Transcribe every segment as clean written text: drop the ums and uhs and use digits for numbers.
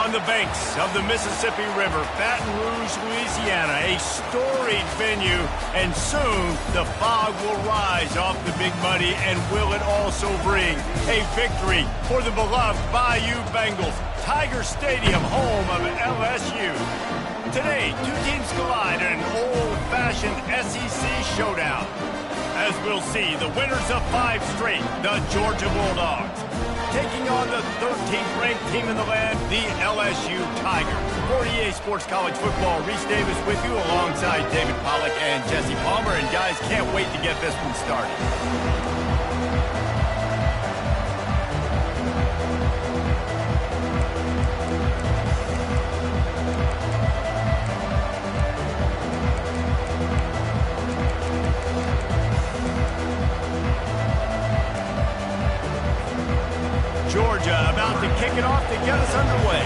On the banks of the Mississippi River, Baton Rouge, Louisiana, a storied venue, and soon the fog will rise off the Big Muddy, and will it also bring a victory for the beloved Bayou Bengals. Tiger Stadium, home of LSU. Today, two teams collide in an old-fashioned SEC showdown. As we'll see, the winners of 5 straight, the Georgia Bulldogs, taking on the 13th ranked team in the land, the LSU Tigers. For EA Sports College Football, Reese Davis with you alongside David Pollack and Jesse Palmer. And guys, can't wait to get this one started. Georgia about to kick it off to get us underway.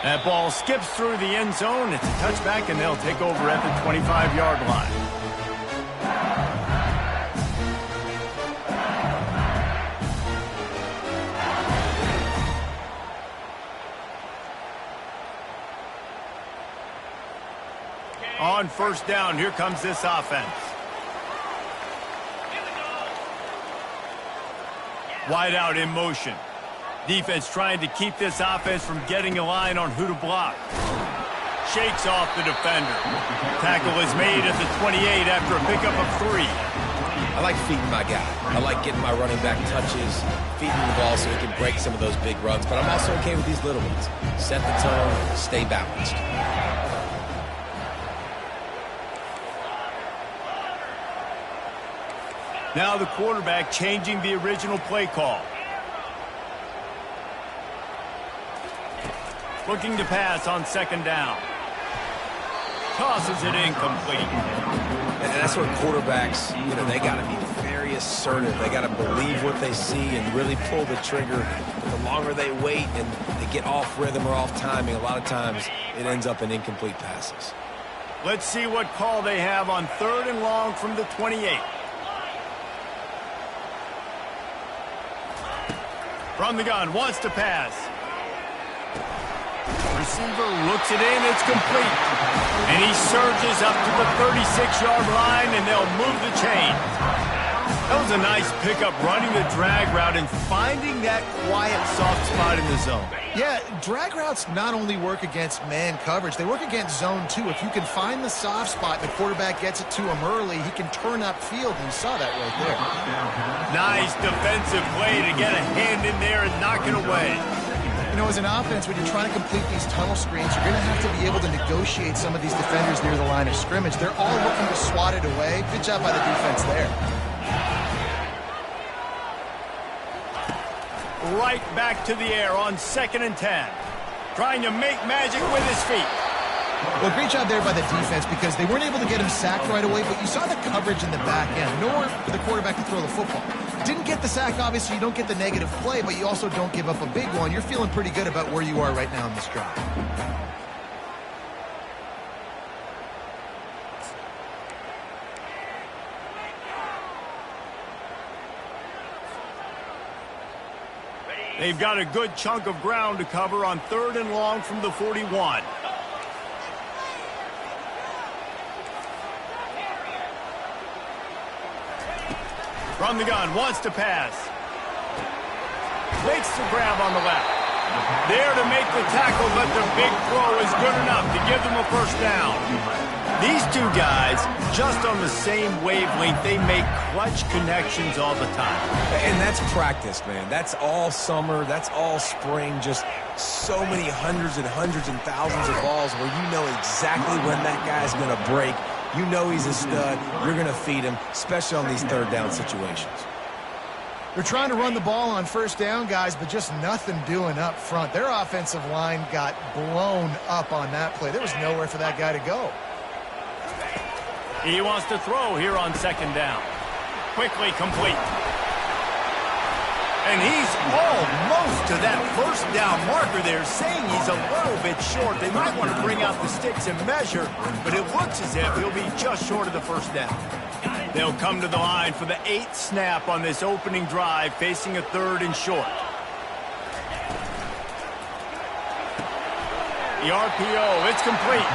That ball skips through the end zone. It's a touchback, and they'll take over at the 25-yard line. On first down, here comes this offense. Wide out in motion. Defense trying to keep this offense from getting a line on who to block. Shakes off the defender. Tackle is made at the 28 after a pickup of 3. I like feeding my guy. I like getting my running back touches, feeding the ball so he can break some of those big runs, but I'm also okay with these little ones. Set the tone, stay balanced. Now the quarterback changing the original play call. Looking to pass on second down. Tosses it incomplete. And that's what quarterbacks, they got to be very assertive. They got to believe what they see and really pull the trigger. The longer they wait and they get off rhythm or off timing, a lot of times it ends up in incomplete passes. Let's see what call they have on 3rd and long from the 28. From the gun, wants to pass. Receiver looks it in, it's complete. And he surges up to the 36-yard line, and they'll move the chain. That was a nice pickup, running the drag route and finding that quiet, soft spot in the zone. Yeah, drag routes not only work against man coverage, they work against zone too. If you can find the soft spot and the quarterback gets it to him early, he can turn upfield, and you saw that right there. Nice defensive play to get a hand in there and knock it away. As an offense, when you're trying to complete these tunnel screens, you're going to have to be able to negotiate some of these defenders near the line of scrimmage. They're all looking to swat it away. Good job by the defense there. Right back to the air on 2nd and 10. Trying to make magic with his feet. Well, great job there by the defense because they weren't able to get him sacked right away, but you saw the coverage in the back end. Nowhere for the quarterback to throw the football. Didn't get the sack, obviously. You don't get the negative play, but you also don't give up a big one. You're feeling pretty good about where you are right now in this drive. They've got a good chunk of ground to cover on 3rd and long from the 41. From the gun, wants to pass. Makes the grab on the left. There to make the tackle, but the big throw is good enough to give them a first down. These two guys, just on the same wavelength, they make clutch connections all the time. And that's practice, man. That's all summer. That's all spring. Just so many hundreds and thousands of balls where you know exactly when that guy's going to break. You know he's a stud. You're going to feed him, especially on these 3rd down situations. They're trying to run the ball on first down, guys, but just nothing doing up front. Their offensive line got blown up on that play. There was nowhere for that guy to go. He wants to throw here on 2nd down. Quickly complete. And he's almost to that first down marker there, saying he's a little bit short. They might want to bring out the sticks and measure, but it looks as if he'll be just short of the first down. They'll come to the line for the 8th snap on this opening drive, facing a 3rd and short. The RPO, it's complete.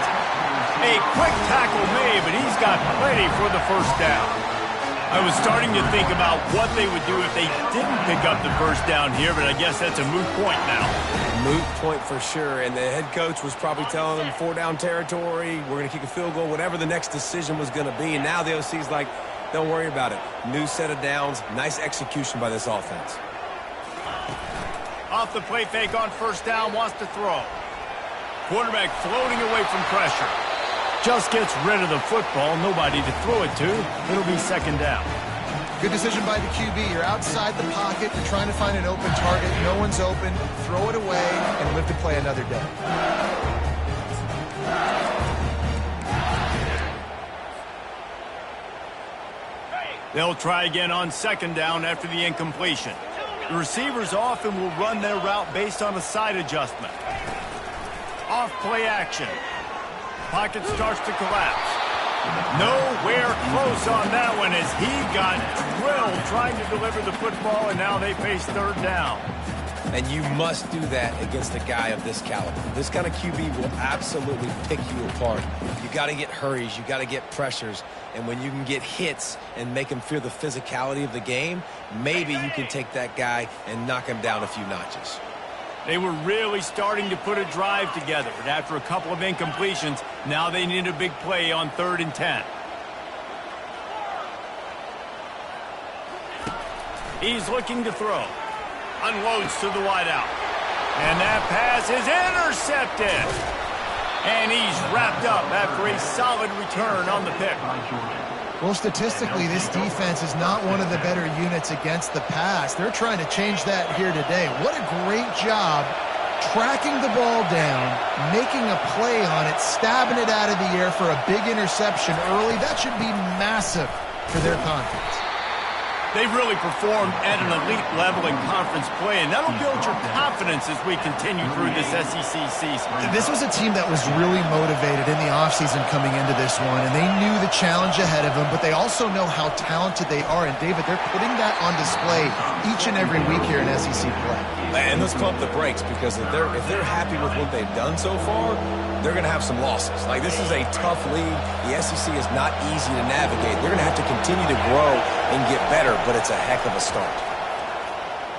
A quick tackle made, but he's got plenty for the first down. I was starting to think about what they would do if they didn't pick up the first down here, but I guess that's a moot point now. Moot point for sure, and the head coach was probably telling them 4-down territory, we're going to kick a field goal, whatever the next decision was going to be, and now the OC's like, don't worry about it. New set of downs, nice execution by this offense. Off the play fake on first down, wants to throw. Quarterback floating away from pressure. Just gets rid of the football, nobody to throw it to. It'll be 2nd down. Good decision by the QB. You're outside the pocket. You're trying to find an open target. No one's open. Throw it away and live to play another day. They'll try again on 2nd down after the incompletion. The receivers often will run their route based on a side adjustment. Off play action. Pocket starts to collapse. Nowhere close on that one as he got drilled trying to deliver the football, and now they face 3rd down. And you must do that against a guy of this caliber. This kind of QB will absolutely pick you apart. You got to get hurries, you got to get pressures, and when you can get hits and make him feel the physicality of the game, maybe you can take that guy and knock him down a few notches. They were really starting to put a drive together, but after a couple of incompletions, now they need a big play on 3rd and 10. He's looking to throw. Unloads to the wideout. And that pass is intercepted. And he's wrapped up after a solid return on the pick. Well, statistically, this defense is not one of the better units against the pass. They're trying to change that here today. What a great job tracking the ball down, making a play on it, stabbing it out of the air for a big interception early. That should be massive for their confidence. They've really performed at an elite level in conference play, and that'll build your confidence as we continue through this SEC season. This was a team that was really motivated in the offseason coming into this one, and they knew the challenge ahead of them, but they also know how talented they are. And, David, they're putting that on display each and every week here in SEC play. And let's pump the brakes, because if they're happy with what they've done so far, they're going to have some losses. Like, this is a tough league. The SEC is not easy to navigate. They're going to have to continue to grow and get better, but it's a heck of a start.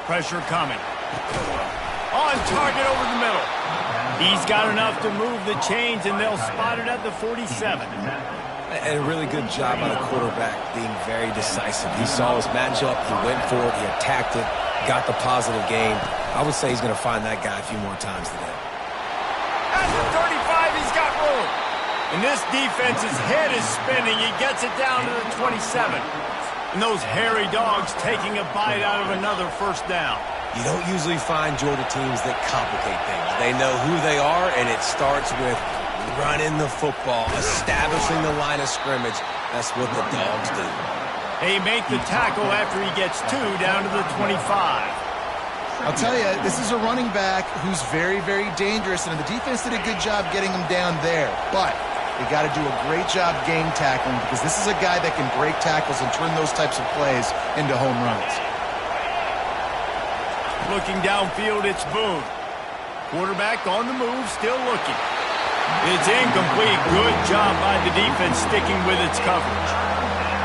Pressure coming. On target over the middle. He's got enough to move the chains, and they'll spot it at the 47. And a really good job by the quarterback being very decisive. He saw his matchup, he went for it, he attacked it, got the positive gain. I would say he's going to find that guy a few more times today. At the 35, he's got room. And this defense's head is spinning. He gets it down to the 27. And those hairy dogs taking a bite out of another first down. You don't usually find Georgia teams that complicate things. They know who they are, and it starts with running the football, establishing the line of scrimmage. That's what the dogs do. They make the tackle after he gets 2 down to the 25. I'll tell you, this is a running back who's very, very dangerous, and the defense did a good job getting him down there. But they got to do a great job game tackling, because this is a guy that can break tackles and turn those types of plays into home runs. Looking downfield, it's Boone. Quarterback on the move, still looking. It's incomplete. Good job by the defense sticking with its coverage.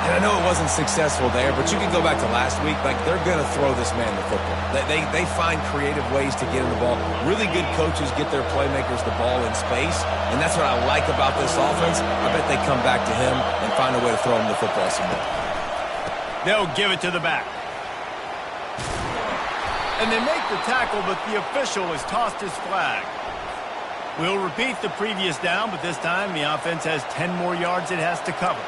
And I know it wasn't successful there, but you can go back to last week. Like, they're going to throw this man the football. They find creative ways to get him the ball. Really good coaches get their playmakers the ball in space, and that's what I like about this offense. I bet they come back to him and find a way to throw him the football some more. They'll give it to the back. And they make the tackle, but the official has tossed his flag. We'll repeat the previous down, but this time the offense has 10 more yards it has to cover.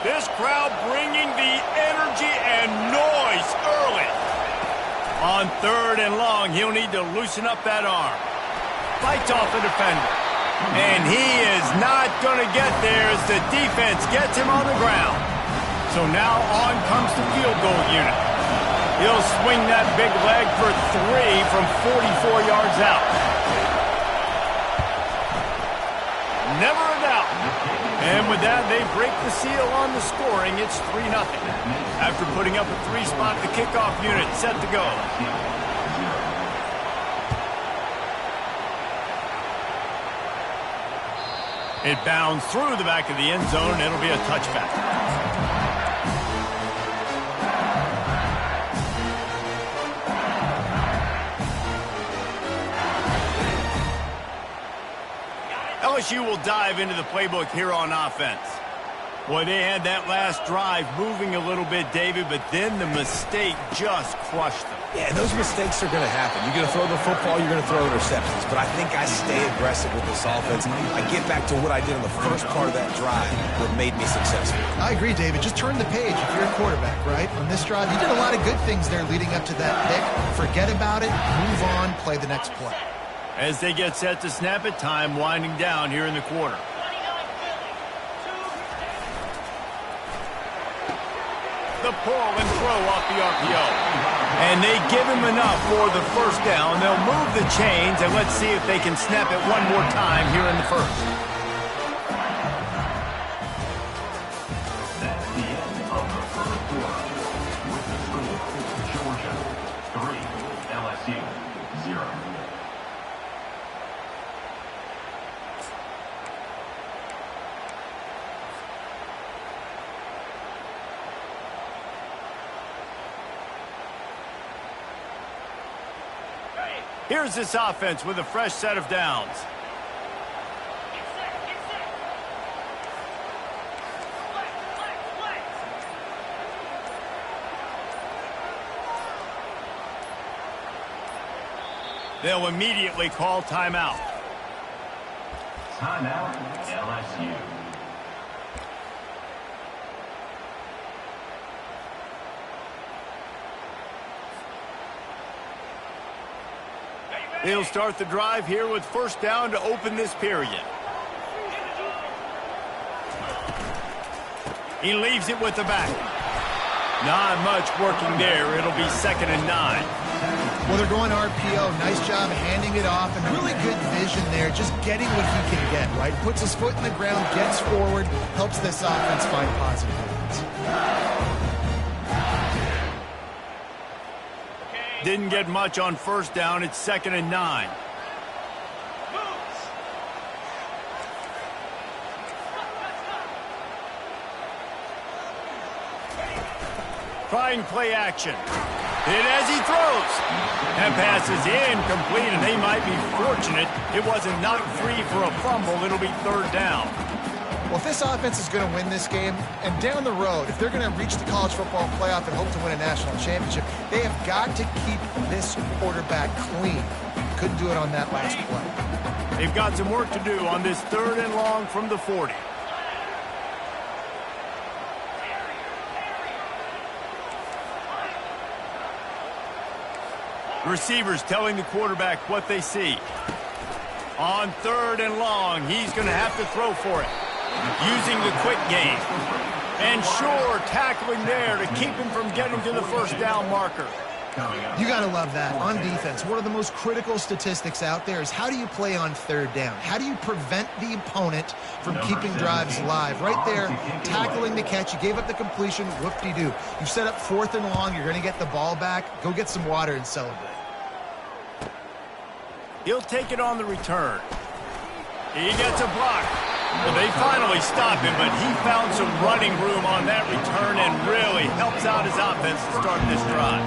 This crowd bringing the energy and noise early. On 3rd and long, he'll need to loosen up that arm. Fights off the defender. And he is not going to get there as the defense gets him on the ground. So now on comes the field goal unit. He'll swing that big leg for 3 from 44 yards out. Never a doubt. And with that, they break the seal on the scoring. It's 3-0. After putting up a 3-spot, the kickoff unit set to go. It bounds through the back of the end zone. It'll be a touchback. LSU will dive into the playbook here on offense. Boy, they had that last drive moving a little bit, David, but then the mistake just crushed them. Yeah, those mistakes are going to happen. You're going to throw the football, you're going to throw interceptions. But I think I stay aggressive with this offense. I get back to what I did in the first part of that drive, what made me successful. I agree, David. Just turn the page if you're a quarterback, right? On this drive, you did a lot of good things there leading up to that pick. Forget about it, move on, play the next play. As they get set to snap it, time winding down here in the quarter. The pull and throw off the RPO. And they give him enough for the first down. They'll move the chains, and let's see if they can snap it one more time here in the first. That's the end of the first quarter. With the score, Georgia 3, LSU 0. Here's this offense with a fresh set of downs. They'll immediately call timeout. Timeout, LSU. They'll start the drive here with first down to open this period. He leaves it with the back. Not much working there. It'll be 2nd and 9. Well, they're going RPO. Nice job handing it off, and really good vision there, just getting what he can get, right? Puts his foot in the ground, gets forward, helps this offense find positive moments. Didn't get much on first down. It's 2nd and 9. Trying play action. Hit as he throws. That pass is incomplete, and they might be fortunate it wasn't knocked free for a fumble. It'll be 3rd down. Well, if this offense is going to win this game, and down the road, if they're going to reach the college football playoff and hope to win a national championship, they have got to keep this quarterback clean. Couldn't do it on that last play. They've got some work to do on this 3rd and long from the 40. Receivers telling the quarterback what they see. On 3rd and long, he's going to have to throw for it. Using the quick game. And sure, tackling there to keep him from getting to the first down marker. You got to love that. On defense, one of the most critical statistics out there is how do you play on 3rd down? How do you prevent the opponent from keeping drives alive? Right there, tackling the catch. You gave up the completion. Whoop-de-doo. You set up 4th and long. You're going to get the ball back. Go get some water and celebrate. He'll take it on the return. He gets a block. Well, they finally stop him, but he found some running room on that return and really helps out his offense to start this drive.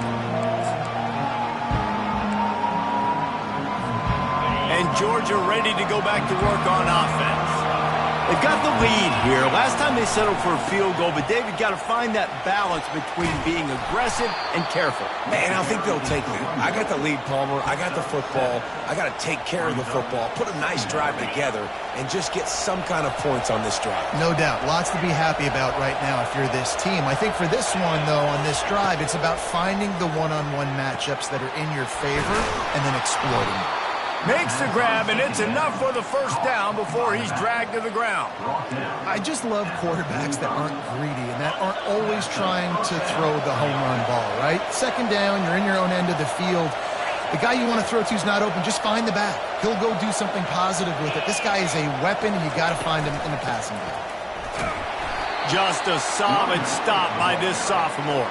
And Georgia ready to go back to work on offense. They've got the lead here. Last time they settled for a field goal, but David got to find that balance between being aggressive and careful. Man, I think they'll take that. I got the lead, Palmer. I got the football. I got to take care of the football, put a nice drive together, and just get some kind of points on this drive. No doubt. Lots to be happy about right now if you're this team. I think for this one, though, on this drive, it's about finding the one-on-one matchups that are in your favor and then exploiting them. Makes the grab, and it's enough for the first down before he's dragged to the ground. I just love quarterbacks that aren't greedy and that aren't always trying to throw the home run ball, right? Second down, you're in your own end of the field. The guy you want to throw to is not open. Just find the back. He'll go do something positive with it. This guy is a weapon, and you got to find him in the passing game. Just a solid stop by this sophomore.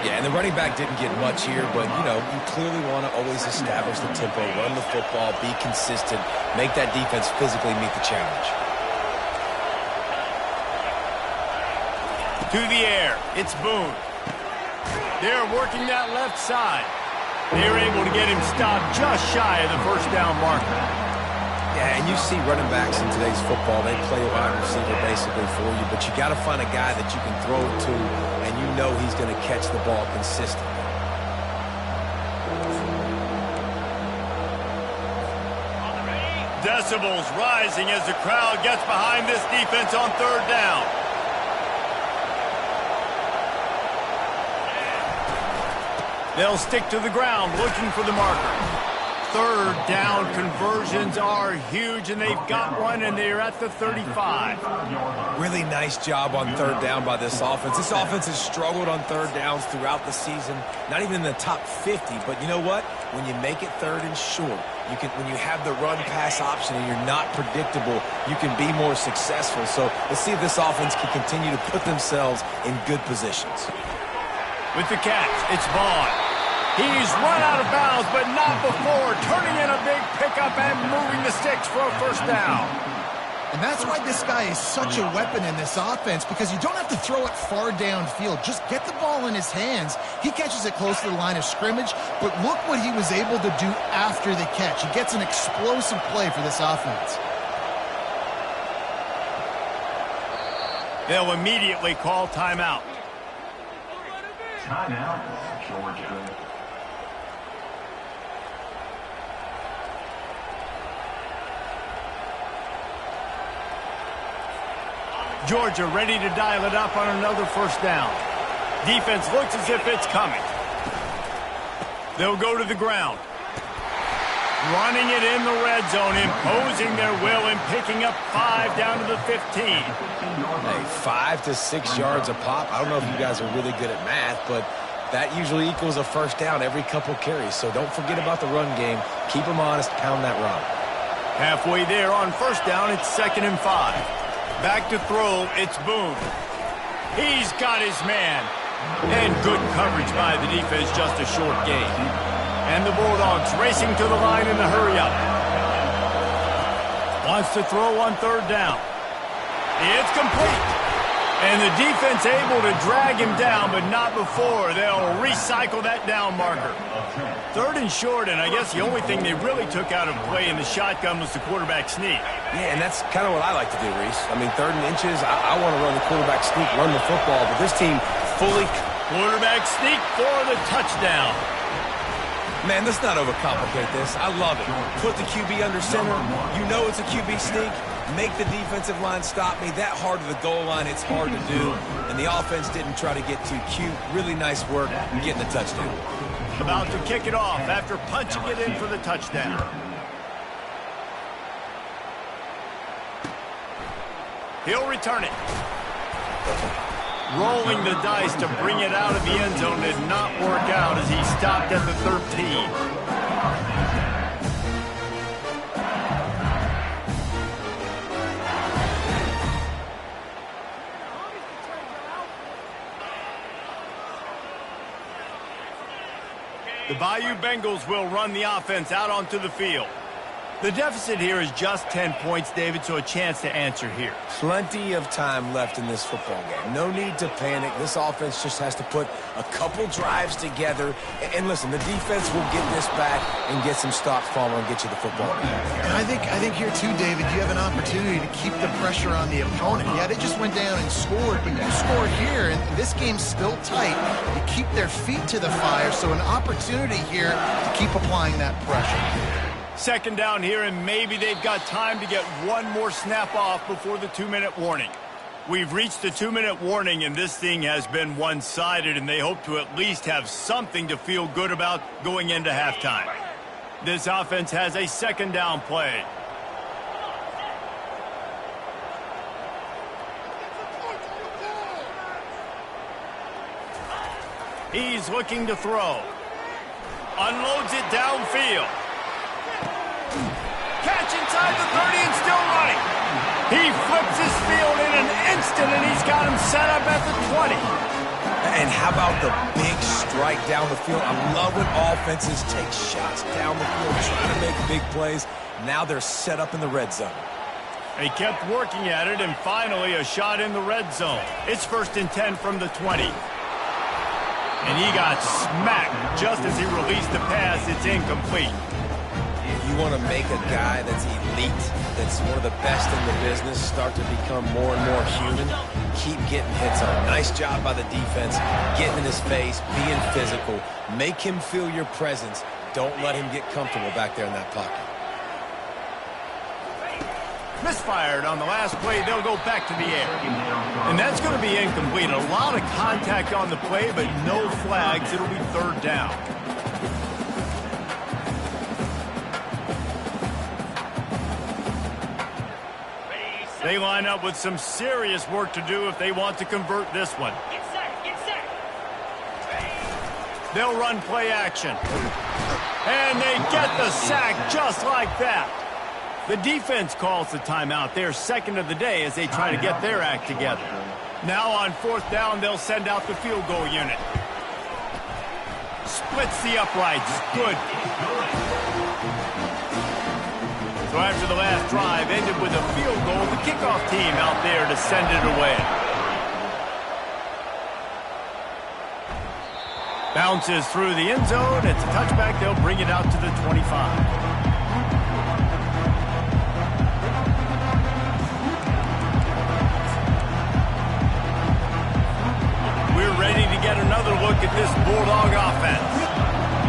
Yeah, and the running back didn't get much here, but, you know, you clearly want to always establish the tempo, run the football, be consistent, make that defense physically meet the challenge. To the air, it's Boone. They're working that left side. They're able to get him stopped just shy of the first down marker. Yeah, and you see running backs in today's football, they play a wide receiver basically for you, but you got to find a guy that you can throw it to, and you know he's going to catch the ball consistently. Decibels rising as the crowd gets behind this defense on third down. They'll stick to the ground looking for the marker. Third down conversions are huge, and they've got one, and they're at the 35. Really nice job on third down by this offense. This offense has struggled on third downs throughout the season, not even in the top 50. But you know what? When you make it third and short, when you have the run-pass option and you're not predictable, you can be more successful. So let's see if this offense can continue to put themselves in good positions. With the catch, it's Vaughn. He's run out of bounds, but not before turning in a big pickup and moving the sticks for a first down. And that's why this guy is such a weapon in this offense, because you don't have to throw it far downfield. Just get the ball in his hands. He catches it close to the line of scrimmage, but look what he was able to do after the catch. He gets an explosive play for this offense. They'll immediately call timeout. Timeout, Georgia. Georgia ready to dial it up on another first down. Defense looks as if it's coming. They'll go to the ground. Running it in the red zone, imposing their will and picking up 5 down to the 15. Hey, 5 to 6 yards a pop. I don't know if you guys are really good at math, but that usually equals a first down every couple carries. So don't forget about the run game. Keep them honest, pound that rock. Halfway there on first down, it's 2nd and 5. Back to throw, it's Boone. He's got his man. And good coverage by the defense, just a short gain. And the Bulldogs racing to the line in the hurry-up. Wants to throw on third down. It's complete. And the defense able to drag him down, but not before. They'll recycle that down marker. 3rd and short, and I guess the only thing they really took out of play in the shotgun was the quarterback sneak. Yeah, and that's kind of what I like to do, Reese. I mean, 3rd and inches, I want to run the quarterback sneak, run the football, but this team fully... Quarterback sneak for the touchdown. Man, let's not overcomplicate this. I love it. Put the QB under center. You know it's a QB sneak. Make the defensive line stop me. That hard to the goal line, it's hard to do. And the offense didn't try to get too cute. Really nice work getting the touchdown. About to kick it off after punching it in for the touchdown. He'll return it. Rolling the dice to bring it out of the end zone did not work out as he stopped at the 13. The Bayou Bengals will run the offense out onto the field. The deficit here is just 10 points, David, so a chance to answer here. Plenty of time left in this football game. No need to panic. This offense just has to put a couple drives together. And listen, the defense will get this back and get some stops following and get you the football game. And I think here too, David, you have an opportunity to keep the pressure on the opponent. Yeah, they just went down and scored, but you scored here, and this game's still tight. You keep their feet to the fire, so an opportunity here to keep applying that pressure. 2nd down here, and maybe they've got time to get one more snap off before the 2-minute warning. We've reached the 2-minute warning, and this thing has been one-sided, and they hope to at least have something to feel good about going into halftime. This offense has a second down play. He's looking to throw. Unloads it downfield. Catch inside the 30 and still running. He flips his field in an instant, and he's got him set up at the 20. And how about the big strike down the field? I love when offenses take shots down the field, trying to make big plays. Now they're set up in the red zone. He kept working at it, and finally a shot in the red zone. It's 1st and 10 from the 20. And he got smacked just as he released the pass. It's incomplete. You want to make a guy that's elite, that's one of the best in the business, start to become more and more human, keep getting hits on him. Nice job by the defense, getting in his face, being physical. Make him feel your presence. Don't let him get comfortable back there in that pocket. Misfired on the last play. They'll go back to the air. And that's going to be incomplete. A lot of contact on the play, but no flags. It'll be 3rd down. They line up with some serious work to do if they want to convert this one. Get set, get set. They'll run play action. And they get the sack just like that. The defense calls the timeout. They're second of the day as they try to get their act together. Now on 4th down, they'll send out the field goal unit. Splits the uprights. Good. So after the last drive ended with a field goal, the kickoff team out there to send it away. Bounces through the end zone. It's a touchback. They'll bring it out to the 25. Ready to get another look at this Bulldog offense.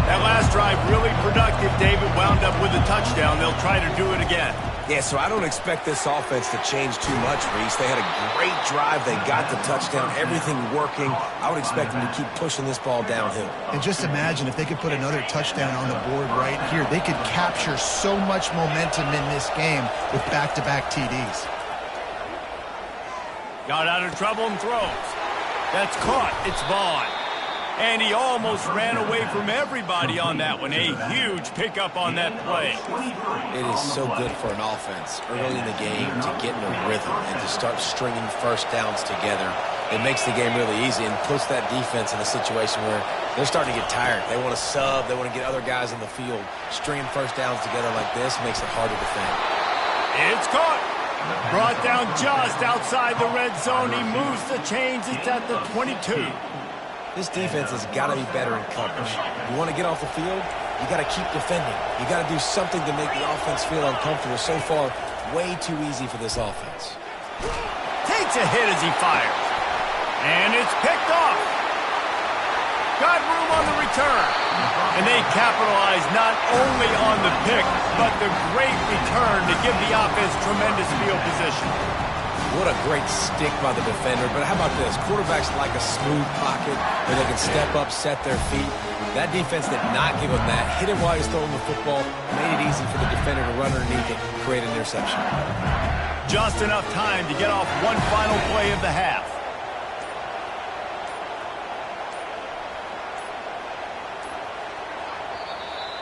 That last drive really productive. David wound up with a touchdown. They'll try to do it again. Yeah, so I don't expect this offense to change too much, Reese. They had a great drive. They got the touchdown. Everything working. I would expect them to keep pushing this ball downhill. And just imagine if they could put another touchdown on the board right here. They could capture so much momentum in this game with back-to-back TDs. Got out of trouble and throws. That's caught. It's Vaughn. And he almost ran away from everybody on that one. A huge pickup on that play. It is so good for an offense early in the game to get in a rhythm and to start stringing first downs together. It makes the game really easy and puts that defense in a situation where they're starting to get tired. They want to sub. They want to get other guys in the field. Stringing first downs together like this makes it hard to defend. It's caught. Brought down just outside the red zone. He moves the chains. It's at the 22. This defense has got to be better in coverage. You want to get off the field, you got to keep defending. You got to do something to make the offense feel uncomfortable. So far, way too easy for this offense. Takes a hit as he fires. And it's picked off. Got room on the return. And they capitalize not only on the pick, but the great return to give the offense tremendous field position. What a great stick by the defender. But how about this? Quarterbacks like a smooth pocket where they can step up, set their feet. That defense did not give him that. Hit him while he's throwing the football. Made it easy for the defender to run underneath it, create an interception. Just enough time to get off one final play of the half.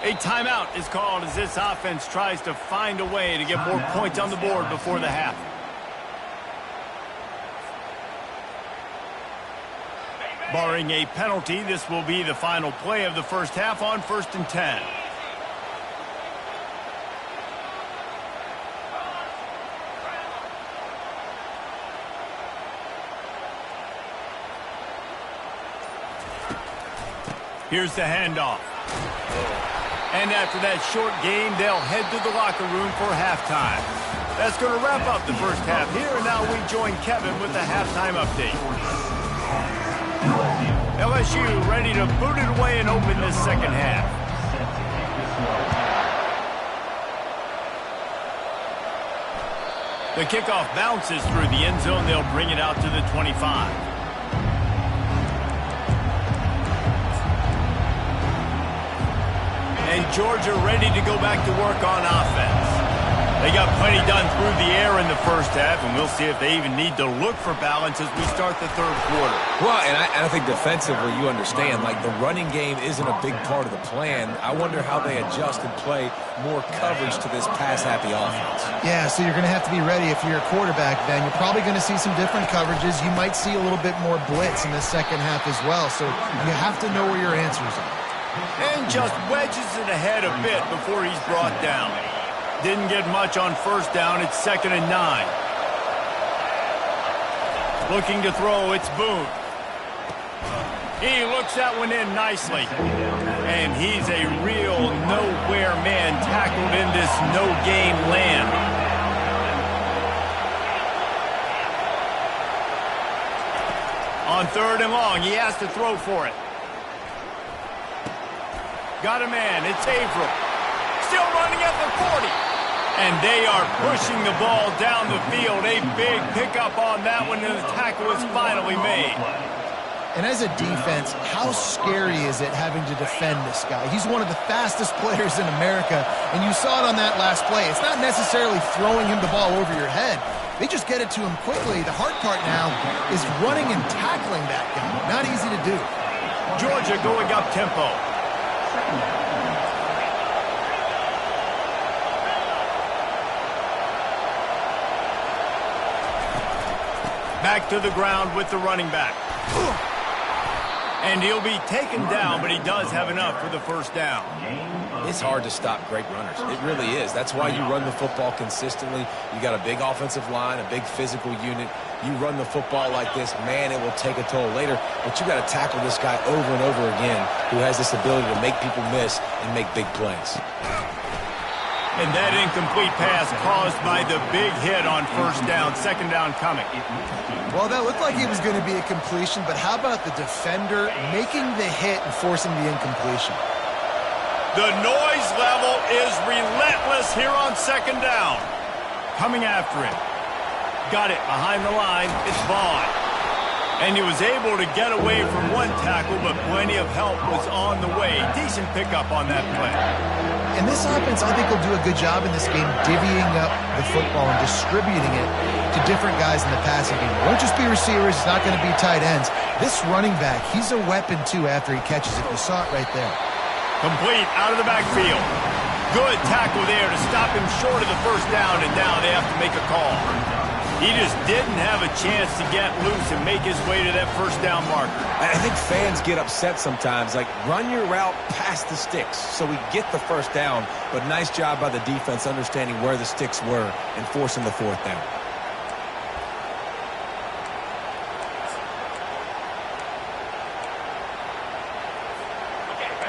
A timeout is called as this offense tries to find a way to get more points on the board before the half. Barring a penalty, this will be the final play of the first half on 1st and 10. Here's the handoff. And after that short game, they'll head to the locker room for halftime. That's going to wrap up the first half here, and now we join Kevin with the halftime update. LSU ready to boot it away and open this second half. The kickoff bounces through the end zone. They'll bring it out to the 25. and Georgia ready to go back to work on offense. They got plenty done through the air in the first half, and we'll see if they even need to look for balance as we start the third quarter. Well, and I think defensively, you understand, like the running game isn't a big part of the plan. I wonder how they adjust and play more coverage to this pass-happy offense. Yeah, so you're going to have to be ready if you're a quarterback, Ben. You're probably going to see some different coverages. You might see a little bit more blitz in the second half as well, so you have to know where your answers are. And just wedges it ahead a bit before he's brought down. Didn't get much on first down. It's 2nd and 9. Looking to throw, it's Boone. He looks that one in nicely. And he's a real nowhere man tackled in this no-gain land. On 3rd and long, he has to throw for it. Got a man. It's Averill. Still running at the 40. And they are pushing the ball down the field. A big pickup on that one, and the tackle is finally made. And as a defense, how scary is it having to defend this guy? He's one of the fastest players in America, and you saw it on that last play. It's not necessarily throwing him the ball over your head. They just get it to him quickly. The hard part now is running and tackling that guy. Not easy to do. Georgia going up tempo. Back to the ground with the running back. And he'll be taken down, but he does have enough for the first down. It's hard to stop great runners. It really is. That's why you run the football consistently. You got a big offensive line, a big physical unit. You run the football like this, man, it will take a toll later. But you got to tackle this guy over and over again who has this ability to make people miss and make big plays. And that incomplete pass caused by the big hit on first down. 2nd down coming. Well, that looked like it was going to be a completion, but how about the defender making the hit and forcing the incompletion? The noise level is relentless here on 2nd down. Coming after him. Got it behind the line. It's Vaughn. And he was able to get away from one tackle, but plenty of help was on the way. Decent pickup on that play. And this offense, I think, will do a good job in this game divvying up the football and distributing it to different guys in the passing game. It won't just be receivers. It's not going to be tight ends. This running back, he's a weapon, too, after he catches it. You saw it right there. Complete out of the backfield. Good tackle there to stop him short of the first down, and now they have to make a call. He just didn't have a chance to get loose and make his way to that first down marker. I think fans get upset sometimes. Like, run your route past the sticks so we get the first down. But nice job by the defense understanding where the sticks were and forcing the 4th down.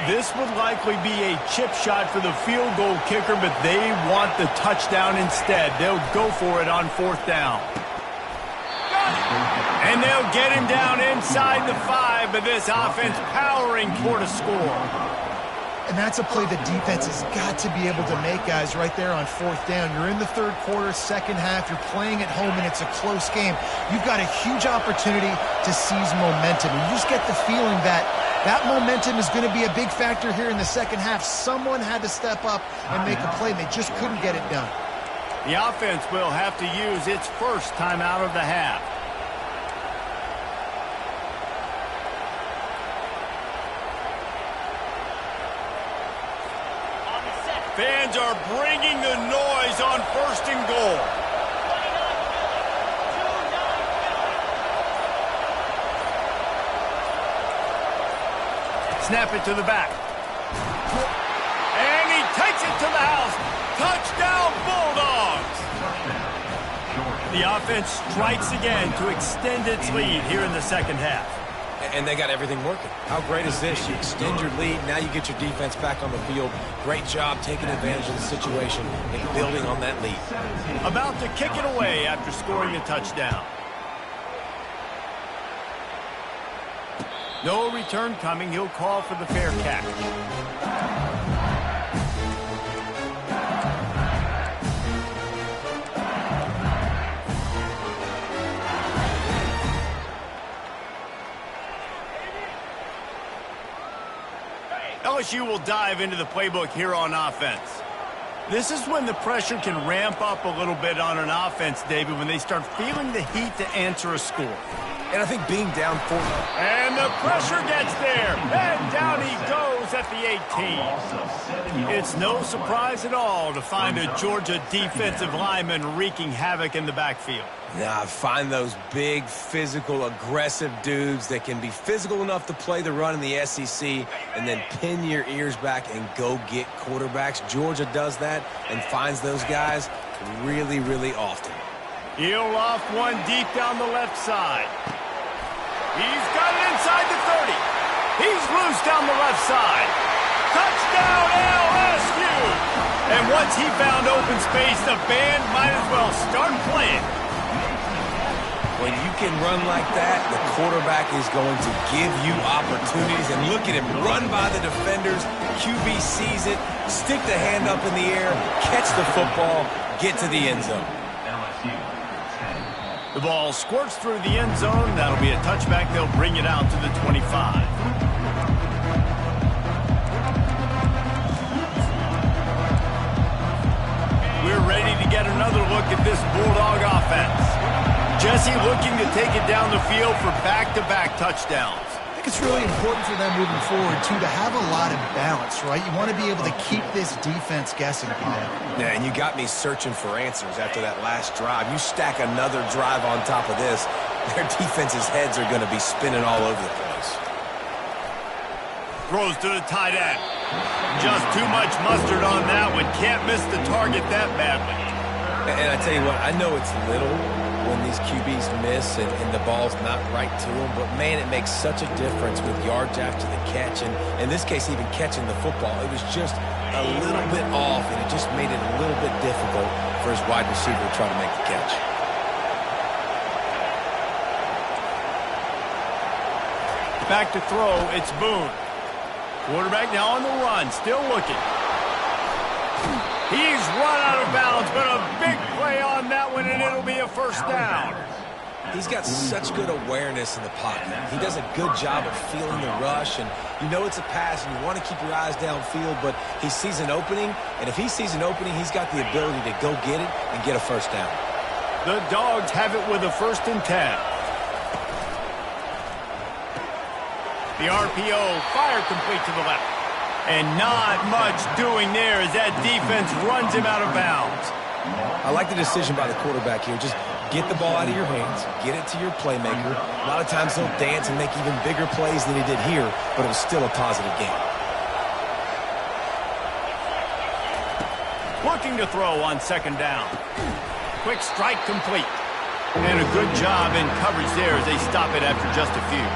This would likely be a chip shot for the field goal kicker, but they want the touchdown instead. They'll go for it on 4th down. And they'll get him down inside the 5, but this offense powering toward a score. And that's a play the defense has got to be able to make, guys, right there on 4th down. You're in the 3rd quarter, 2nd half. You're playing at home, and it's a close game. You've got a huge opportunity to seize momentum. And you just get the feeling that that momentum is going to be a big factor here in the 2nd half. Someone had to step up and make a play, and they just couldn't get it done. The offense will have to use its first time out of the half. Fans are bringing the noise on 1st and goal. Snap it to the back. And he takes it to the house. Touchdown, Bulldogs! The offense strikes again to extend its lead here in the 2nd half. And they got everything working. How great is this? You extend your lead, now you get your defense back on the field. Great job taking advantage of the situation and building on that lead. About to kick it away after scoring a touchdown. No return coming. He'll call for the fair catch. LSU will dive into the playbook here on offense. This is when the pressure can ramp up a little bit on an offense, David, when they start feeling the heat to answer a score. And I think being down 4. And the pressure gets there. And down he goes at the 18. It's no surprise at all to find a Georgia defensive lineman wreaking havoc in the backfield. Now, I find those big, physical, aggressive dudes that can be physical enough to play the run in the SEC and then pin your ears back and go get quarterbacks. Georgia does that and finds those guys really, really often. He'll loft one deep down the left side. He's got it inside the 30. He's loose down the left side. Touchdown, LSU! And once he found open space, the band might as well start playing. When you can run like that, the quarterback is going to give you opportunities. And look at him run by the defenders. QB sees it, stick the hand up in the air, catch the football, get to the end zone. The ball squirts through the end zone. That'll be a touchback. They'll bring it out to the 25. We're ready to get another look at this Bulldog offense. Jesse looking to take it down the field for back-to-back touchdowns. I think it's really important for them moving forward, too, to have a lot of balance, right? You want to be able to keep this defense guessing, Kyle. Yeah, and you got me searching for answers after that last drive. You stack another drive on top of this, their defense's heads are going to be spinning all over the place. Throws to the tight end. Just too much mustard on that one. Can't miss the target that badly. And I tell you what, I know it's little when these QBs miss and the ball's not right to them, but man, it makes such a difference with yards after the catch, and in this case, even catching the football. It was just a little bit off, and it just made it a little bit difficult for his wide receiver to try to make the catch. Back to throw, it's Boone. Quarterback now on the run, still looking. He's run out of bounds, but a big play on that one, and it'll be a first down. He's got such good awareness in the pocket. He does a good job of feeling the rush, and you know it's a pass, and you want to keep your eyes downfield, but he sees an opening, and if he sees an opening, he's got the ability to go get it and get a first down. The Dogs have it with a 1st and 10. The RPO, fire complete to the left. And not much doing there as that defense runs him out of bounds. I like the decision by the quarterback here. Just get the ball out of your hands, get it to your playmaker. A lot of times he'll dance and make even bigger plays than he did here, but it was still a positive game. Looking to throw on 2nd down. Quick strike complete. And a good job in coverage there as they stop it after just a few.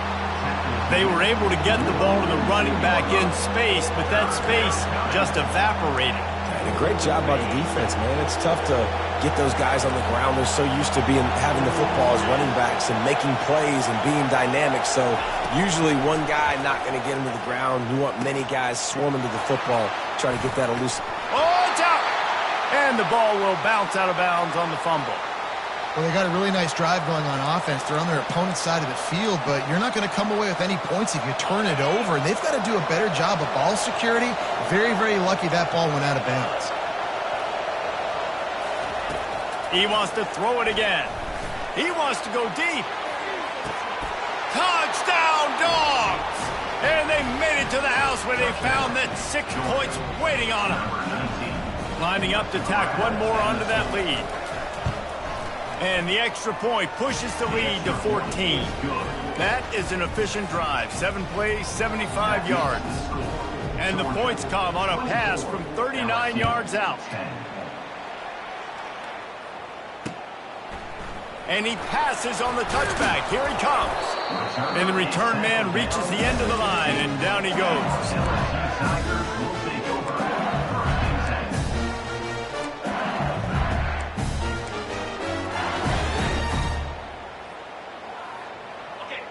They were able to get the ball to the running back in space, but that space just evaporated. And a great job by the defense, man. It's tough to get those guys on the ground. They're so used to having the football as running backs and making plays and being dynamic. So usually one guy not going to get him to the ground. You want many guys swarming to the football, try to get that elusive. Oh, it's out! And the ball will bounce out of bounds on the fumble. Well, they got a really nice drive going on offense. They're on their opponent's side of the field, but you're not going to come away with any points if you turn it over. And they've got to do a better job of ball security. Very, very lucky that ball went out of bounds. He wants to throw it again. He wants to go deep. Touchdown, Dogs! And they made it to the house where they found that 6 points waiting on them. Lining up to tack one more onto that lead. And the extra point pushes the lead to 14. That is an efficient drive. 7 plays, 75 yards. And the points come on a pass from 39 yards out. And he passes on the touchback. Here he comes. And the return man reaches the end of the line, and down he goes.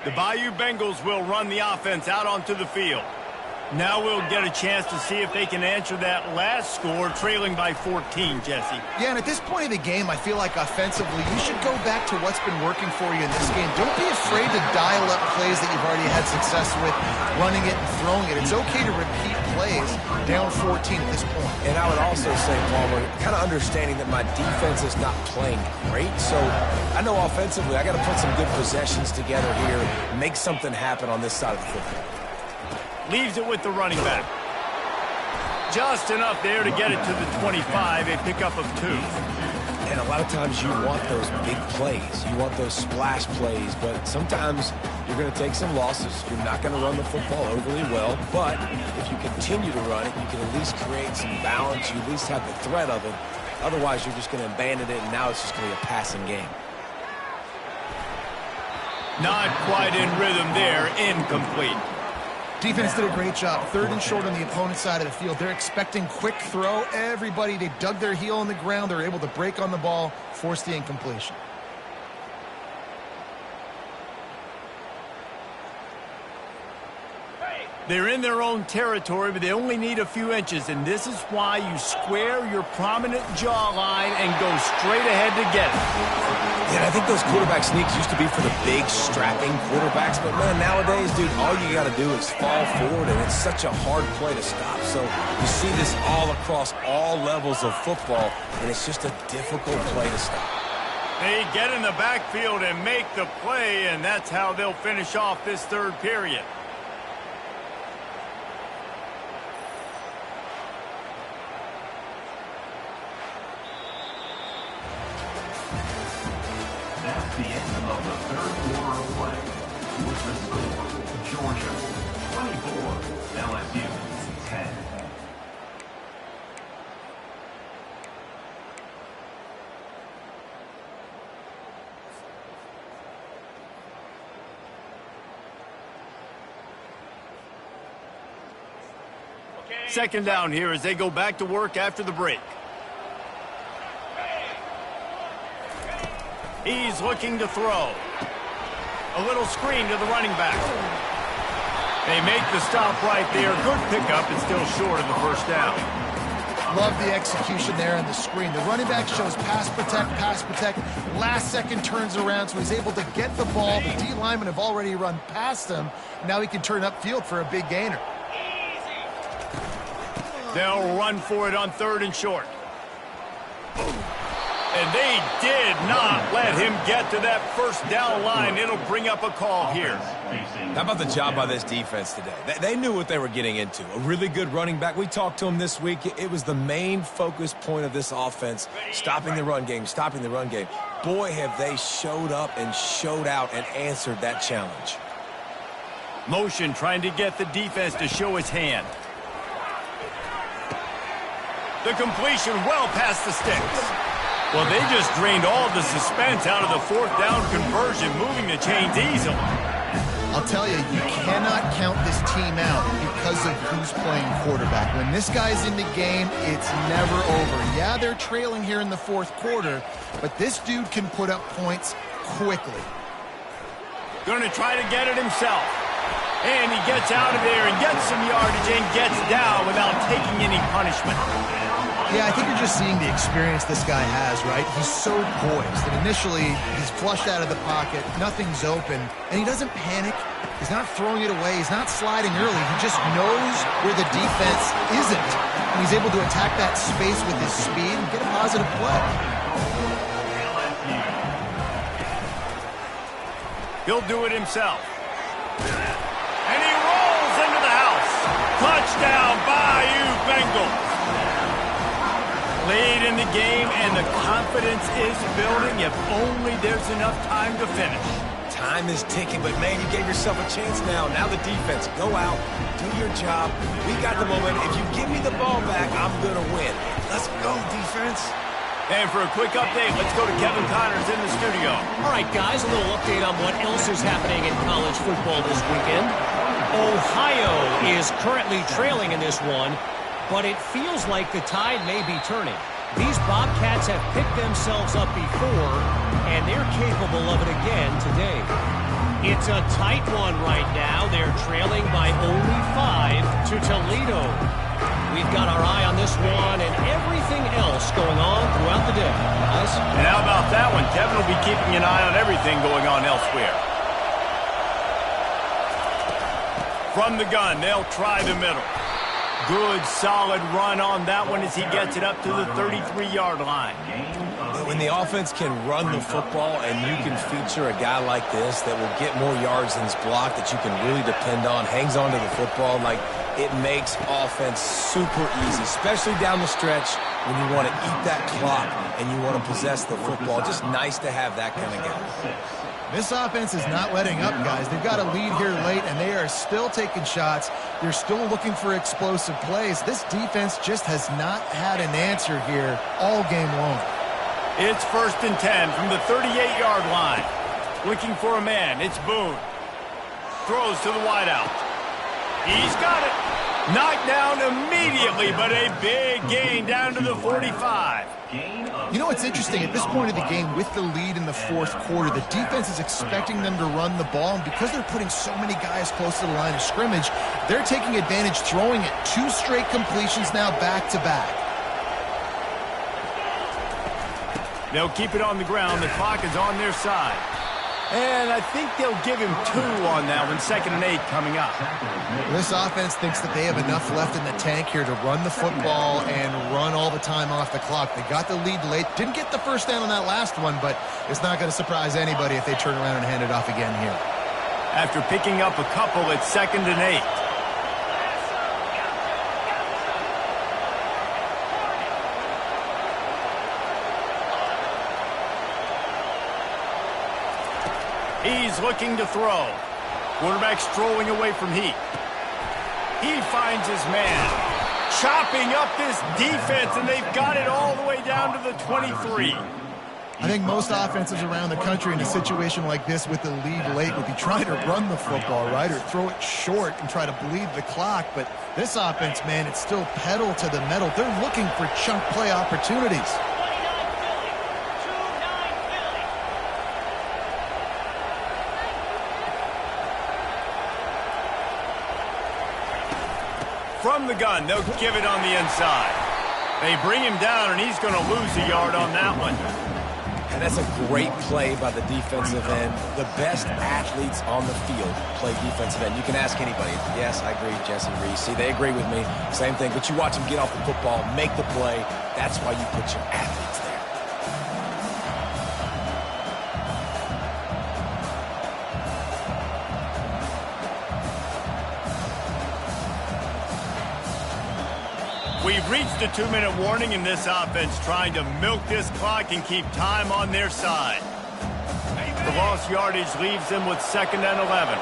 The Bayou Bengals will run the offense out onto the field. Now we'll get a chance to see if they can answer that last score, trailing by 14, Jesse. Yeah, and at this point of the game, I feel like offensively, you should go back to what's been working for you in this game. Don't be afraid to dial up plays that you've already had success with, running it and throwing it. It's okay to repeat plays down 14 at this point. And I would also say, Palmer, kind of understanding that my defense is not playing great, so I know offensively I got to put some good possessions together here, make something happen on this side of the football. Leaves it with the running back. Just enough there to get it to the 25, a pickup of 2. And a lot of times you want those big plays. You want those splash plays, but sometimes you're going to take some losses. You're not going to run the football overly well, but if you continue to run it, you can at least create some balance. You at least have the threat of it. Otherwise, you're just going to abandon it, and now it's just going to be a passing game. Not quite in rhythm there, incomplete. Defense did a great job. 3rd and short on the opponent's side of the field. They're expecting quick throw. Everybody, they dug their heel in the ground. They're able to break on the ball, force the incompletion. They're in their own territory, but they only need a few inches, and this is why you square your prominent jawline and go straight ahead to get it. Yeah, I think those quarterback sneaks used to be for the big, strapping quarterbacks, but, man, nowadays, dude, all you got to do is fall forward, and it's such a hard play to stop. So you see this all across all levels of football, and it's just a difficult play to stop. They get in the backfield and make the play, and that's how they'll finish off this 3rd period. That's the end of the 3rd quarter of play. With the score, Georgia 24, LSU 10. Second down here as they go back to work after the break. He's looking to throw. A little screen to the running back. They make the stop right there. Good pickup and still short of the 1st down. Love the execution there on the screen. The running back shows pass protect. Last second turns around, so he's able to get the ball. The D linemen have already run past him. Now he can turn upfield for a big gainer. They'll run for it on 3rd and short. And they did not let him get to that 1st down line. It'll bring up a call here. How about the job by this defense today? They knew what they were getting into. A really good running back. We talked to him this week. It was the main focus point of this offense, stopping the run game. Boy, have they showed up and showed out and answered that challenge. Motion trying to get the defense to show his hand. The completion well past the sticks. Well, they just drained all the suspense out of the 4th down conversion, moving the chains easily. I'll tell you, you cannot count this team out because of who's playing quarterback. When this guy's in the game, it's never over. Yeah, they're trailing here in the 4th quarter, but this dude can put up points quickly. Going to try to get it himself. And he gets out of there and gets some yardage and gets down without taking any punishment. Yeah, I think you're just seeing the experience this guy has, right? He's so poised. And initially, he's flushed out of the pocket. Nothing's open. And he doesn't panic. He's not throwing it away. He's not sliding early. He just knows where the defense isn't. And he's able to attack that space with his speed and get a positive play. He'll do it himself. And he rolls into the house. Touchdown, Bayou Bengals. Late in the game, and the confidence is building if only there's enough time to finish. Time is ticking, but, man, you gave yourself a chance now. Now the defense, go out, do your job. We got the momentum. If you give me the ball back, I'm going to win. Let's go, defense. And for a quick update, let's go to Kevin Connors in the studio. All right, guys, a little update on what else is happening in college football this weekend. Ohio is currently trailing in this one, but it feels like the tide may be turning. These Bobcats have picked themselves up before, and they're capable of it again today. It's a tight one right now. They're trailing by only 5 to Toledo. We've got our eye on this one and everything else going on throughout the day. Guys? And how about that one? Kevin will be keeping an eye on everything going on elsewhere. From the gun, they'll try the middle. Good, solid run on that one as he gets it up to the 33-yard line. When the offense can run the football and you can feature a guy like this that will get more yards than his block that you can really depend on, hangs on to the football, like it makes offense super easy, especially down the stretch when you want to eat that clock and you want to possess the football. Just nice to have that kind of guy. This offense is not letting up, guys. They've got a lead here late, and they are still taking shots. They're still looking for explosive plays. This defense just has not had an answer here all game long. It's 1st and 10 from the 38-yard line. Looking for a man. It's Boone. Throws to the wideout. He's got it. Knocked down immediately, but a big gain down to the 45. You know what's interesting? At this point of the game, with the lead in the fourth quarter, the defense is expecting them to run the ball, and because they're putting so many guys close to the line of scrimmage, they're taking advantage, throwing it. 2 straight completions now back-to-back. They'll keep it on the ground. The clock is on their side. And I think they'll give him 2 on that one. 2nd and 8 coming up. This offense thinks that they have enough left in the tank here to run the football and run all the time off the clock. They got the lead late. Didn't get the first down on that last one, but it's not going to surprise anybody if they turn around and hand it off again here. After picking up a couple, it's 2nd and 8. He's looking to throw. Quarterback strolling away from Heat. He finds his man. Chopping up this defense, and they've got it all the way down to the 23. I think most offenses around the country in a situation like this with the lead late would be trying to run the football, right, or throw it short and try to bleed the clock. But this offense, man, it's still pedal to the metal. They're looking for chunk play opportunities. From the gun, they'll give it on the inside. They bring him down, and he's going to lose a yard on that one. And that's a great play by the defensive end. The best athletes on the field play defensive end. You can ask anybody. Yes, I agree, Jesse Reese. See, they agree with me. Same thing. But you watch them get off the football, make the play. That's why you put your athletes there. We've reached a 2-minute warning in this offense, trying to milk this clock and keep time on their side. The lost yardage leaves them with 2nd and 11.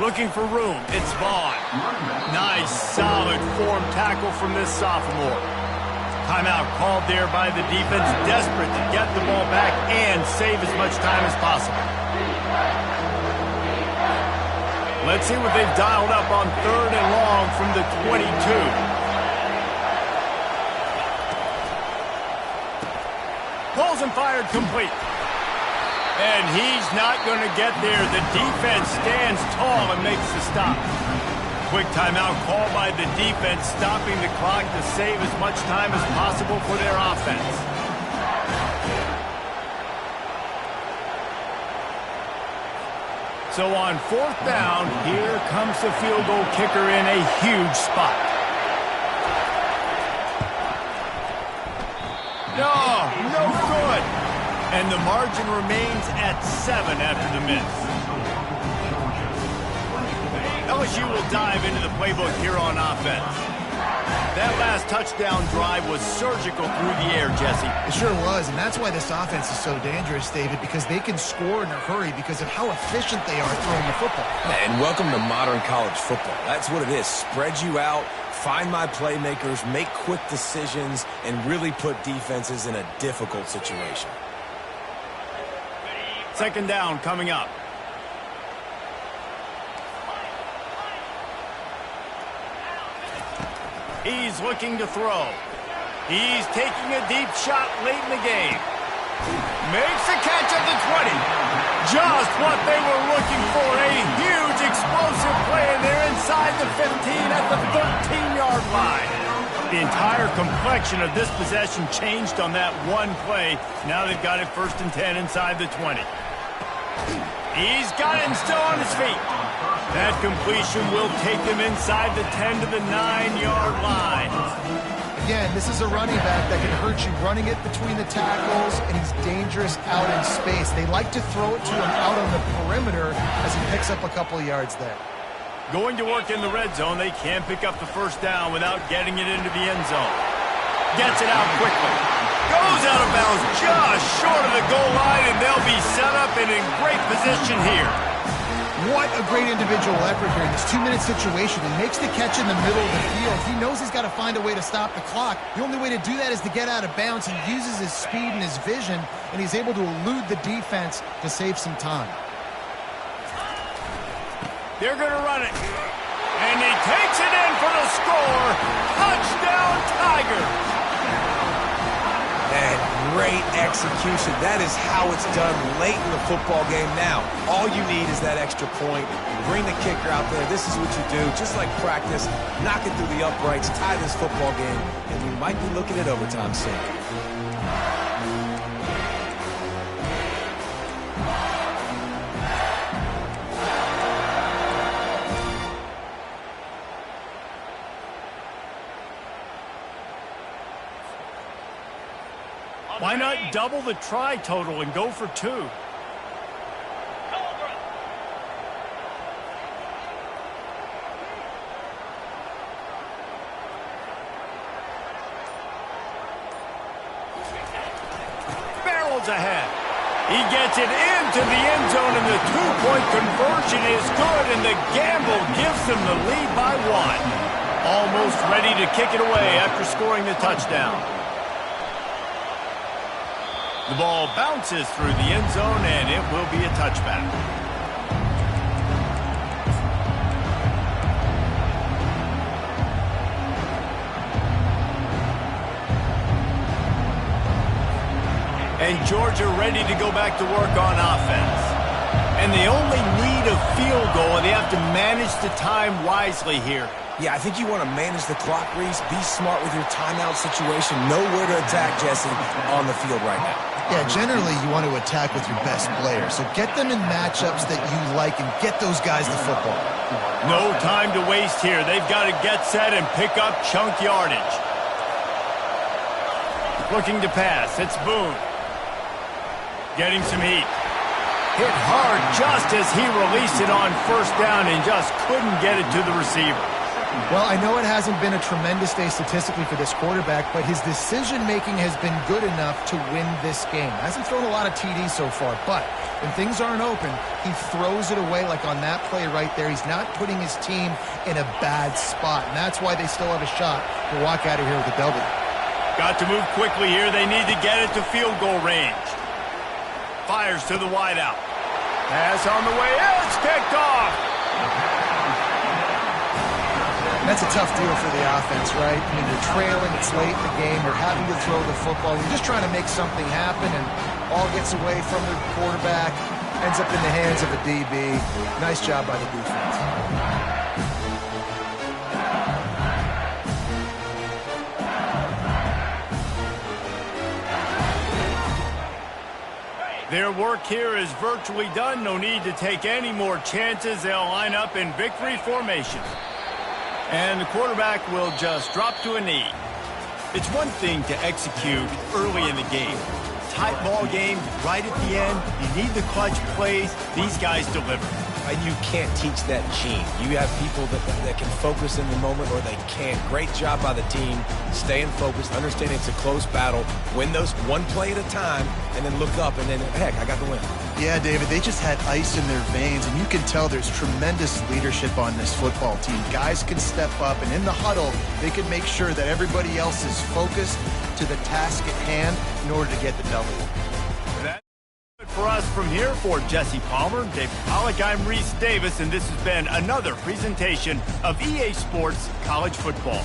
Looking for room. It's Vaughn. Nice, solid form tackle from this sophomore. Timeout called there by the defense, desperate to get the ball back and save as much time as possible. Let's see what they've dialed up on 3rd and long from the 22. Pulls and fired complete. And he's not going to get there. The defense stands tall and makes the stop. Quick timeout call by the defense, stopping the clock to save as much time as possible for their offense. So on 4th down, here comes the field goal kicker in a huge spot. No good. And the margin remains at 7 after the miss. LSU will dive into the playbook here on offense. That last touchdown drive was surgical through the air, Jesse. It sure was, and that's why this offense is so dangerous, David, because they can score in a hurry because of how efficient they are throwing the football. And welcome to modern college football. That's what it is. Spread you out, find my playmakers, make quick decisions, and really put defenses in a difficult situation. 2nd down coming up. He's looking to throw. He's taking a deep shot late in the game. Makes the catch at the 20. Just what they were looking for. A huge explosive play, and they're inside the 15 at the 13-yard line. The entire complexion of this possession changed on that one play. Now they've got it 1st and 10 inside the 20. He's got it and still on his feet. That completion will take them inside the 10 to the 9-yard line. Again, this is a running back that can hurt you running it between the tackles, and he's dangerous out in space. They like to throw it to him out on the perimeter as he picks up a couple of yards there. Going to work in the red zone, they can't pick up the 1st down without getting it into the end zone. Gets it out quickly. Goes out of bounds just short of the goal line, and they'll be set up and in great position here. What a great individual effort here in this 2-minute situation. He makes the catch in the middle of the field. He knows he's got to find a way to stop the clock. The only way to do that is to get out of bounds. He uses his speed and his vision, and he's able to elude the defense to save some time. They're going to run it. And he takes it in for the score. Touchdown, Tigers. And great execution. That is how it's done late in the football game. Now, all you need is that extra point. Bring the kicker out there. This is what you do. Just like practice, knock it through the uprights, tie this football game, and we might be looking at overtime soon. Why not double the try total and go for 2? Barrels ahead. He gets it into the end zone, and the 2-point conversion is good, and the gamble gives them the lead by 1. Almost ready to kick it away after scoring the touchdown. The ball bounces through the end zone, and it will be a touchback. And Georgia ready to go back to work on offense. And they only need a field goal, and they have to manage the time wisely here. Yeah, I think you want to manage the clock, Reese. Be smart with your timeout situation. Know where to attack, Jesse, on the field right now. Yeah, generally you want to attack with your best player. So get them in matchups that you like and get those guys the football. No time to waste here. They've got to get set and pick up chunk yardage. Looking to pass. It's Boone. Getting some heat. Hit hard just as he released it on 1st down and just couldn't get it to the receiver. Well, I know it hasn't been a tremendous day statistically for this quarterback, but his decision-making has been good enough to win this game. Hasn't thrown a lot of TDs so far, but when things aren't open, he throws it away like on that play right there. He's not putting his team in a bad spot, and that's why they still have a shot to walk out of here with a W. Got to move quickly here. They need to get it to field goal range. Fires to the wideout. Pass on the way. It's picked off. That's a tough deal for the offense, right? I mean, you're trailing, it's late in the game, you're having to throw the football, you're just trying to make something happen, and all gets away from the quarterback, ends up in the hands of a DB. Nice job by the defense. Their work here is virtually done. No need to take any more chances. They'll line up in victory formation. And the quarterback will just drop to a knee. It's one thing to execute early in the game. Tight ball game, right at the end. You need the clutch plays. These guys deliver. And you can't teach that gene. You have people that can focus in the moment or they can't. Great job by the team, staying focused, understanding it's a close battle, win those one play at a time, and then look up, and then, heck, I got the win. Yeah, David, they just had ice in their veins, and you can tell there's tremendous leadership on this football team. Guys can step up, and in the huddle, they can make sure that everybody else is focused to the task at hand in order to get the W. For us from here, for Jesse Palmer, Dave Pollock, I'm Reese Davis, and this has been another presentation of EA Sports College Football.